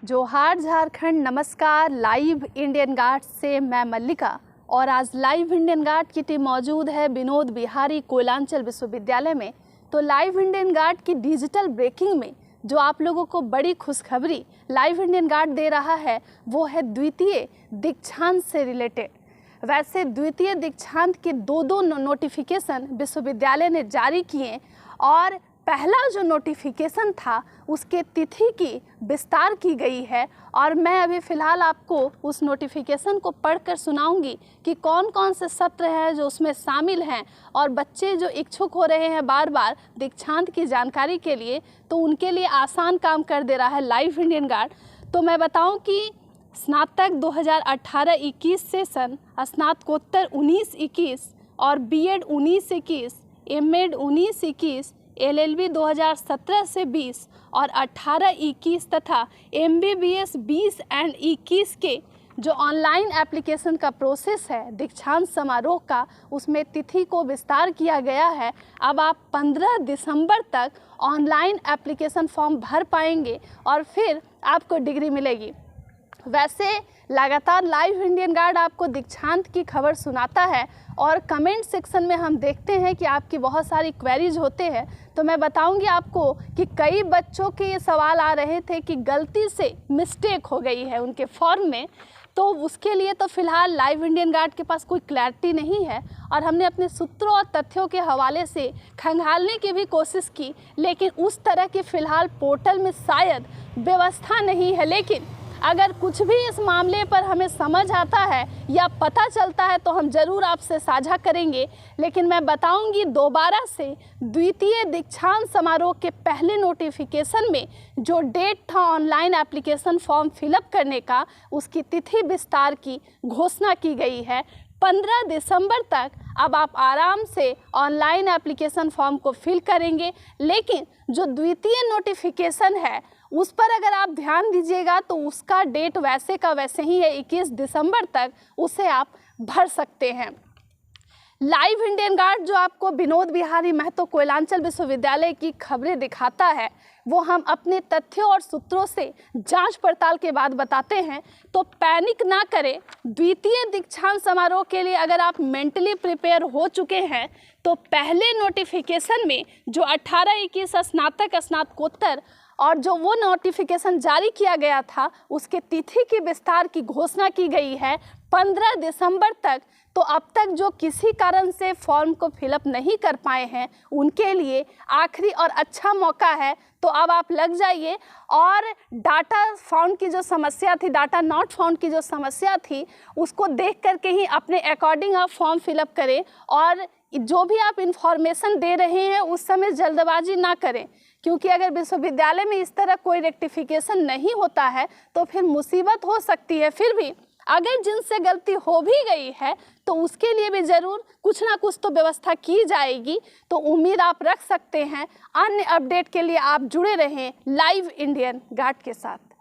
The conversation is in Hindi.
जोहार झारखंड, नमस्कार। लाइव इंडियन गार्ड से मैं मल्लिका और आज लाइव इंडियन गार्ड की टीम मौजूद है विनोद बिहारी कोयलांचल विश्वविद्यालय में। तो लाइव इंडियन गार्ड की डिजिटल ब्रेकिंग में जो आप लोगों को बड़ी खुशखबरी लाइव इंडियन गार्ड दे रहा है वो है द्वितीय दीक्षांत से रिलेटेड। वैसे द्वितीय दीक्षांत के दो नोटिफिकेशन विश्वविद्यालय ने जारी किए और पहला जो नोटिफिकेशन था उसके तिथि की विस्तार की गई है और मैं अभी फ़िलहाल आपको उस नोटिफिकेशन को पढ़कर सुनाऊंगी कि कौन कौन से सत्र हैं जो उसमें शामिल हैं और बच्चे जो इच्छुक हो रहे हैं बार बार दीक्षांत की जानकारी के लिए, तो उनके लिए आसान काम कर दे रहा है लाइव इंडियन गार्ड। तो मैं बताऊं कि स्नातक 2018-21 सेशन, स्नातकोत्तर 19-21 और बीएड 19-21, एमएड 19-21, एलएलबी 2017 से 20 और 18-21 तथा एमबीबीएस 20 एंड 21 के जो ऑनलाइन एप्लीकेशन का प्रोसेस है दीक्षांत समारोह का, उसमें तिथि को विस्तार किया गया है। अब आप 15 दिसंबर तक ऑनलाइन एप्लीकेशन फॉर्म भर पाएंगे और फिर आपको डिग्री मिलेगी। वैसे लगातार लाइव इंडियन गार्ड आपको दीक्षांत की खबर सुनाता है और कमेंट सेक्शन में हम देखते हैं कि आपकी बहुत सारी क्वेरीज होते हैं। तो मैं बताऊंगी आपको कि कई बच्चों के ये सवाल आ रहे थे कि गलती से मिस्टेक हो गई है उनके फॉर्म में, तो उसके लिए तो फ़िलहाल लाइव इंडियन गार्ड के पास कोई क्लैरिटी नहीं है और हमने अपने सूत्रों और तथ्यों के हवाले से खंगालने की भी कोशिश की, लेकिन उस तरह की फ़िलहाल पोर्टल में शायद व्यवस्था नहीं है। लेकिन अगर कुछ भी इस मामले पर हमें समझ आता है या पता चलता है तो हम ज़रूर आपसे साझा करेंगे। लेकिन मैं बताऊंगी दोबारा से, द्वितीय दीक्षांत समारोह के पहले नोटिफिकेशन में जो डेट था ऑनलाइन एप्लीकेशन फॉर्म फिलअप करने का, उसकी तिथि विस्तार की घोषणा की गई है 15 दिसंबर तक। अब आप आराम से ऑनलाइन एप्लीकेशन फॉर्म को फिल करेंगे, लेकिन जो द्वितीय नोटिफिकेशन है उस पर अगर आप ध्यान दीजिएगा तो उसका डेट वैसे का वैसे ही है, 21 दिसंबर तक उसे आप भर सकते हैं। लाइव इंडियन गार्ड जो आपको विनोद बिहारी महतो कोयलांचल विश्वविद्यालय की खबरें दिखाता है वो हम अपने तथ्यों और सूत्रों से जांच पड़ताल के बाद बताते हैं। तो पैनिक ना करें। द्वितीय दीक्षांत समारोह के लिए अगर आप मेंटली प्रिपेयर हो चुके हैं तो पहले नोटिफिकेशन में जो 18-21 स्नातक स्नातकोत्तर और जो वो नोटिफिकेशन जारी किया गया था उसके तिथि की विस्तार की घोषणा की गई है 15 दिसंबर तक। तो अब तक जो किसी कारण से फॉर्म को फिलअप नहीं कर पाए हैं उनके लिए आखिरी और अच्छा मौका है। तो अब आप लग जाइए और डाटा फाउंड की जो समस्या थी, डाटा नॉट फाउंड की जो समस्या थी, उसको देख करके ही अपने अकॉर्डिंग आप फॉर्म फिलअप करें और जो भी आप इंफॉर्मेशन दे रहे हैं उस समय जल्दबाजी ना करें, क्योंकि अगर विश्वविद्यालय में इस तरह कोई रेक्टिफिकेशन नहीं होता है तो फिर मुसीबत हो सकती है। फिर भी अगर जिनसे गलती हो भी गई है तो उसके लिए भी ज़रूर कुछ ना कुछ तो व्यवस्था की जाएगी। तो उम्मीद आप रख सकते हैं। अन्य अपडेट के लिए आप जुड़े रहें लाइव इंडियन गार्ड के साथ।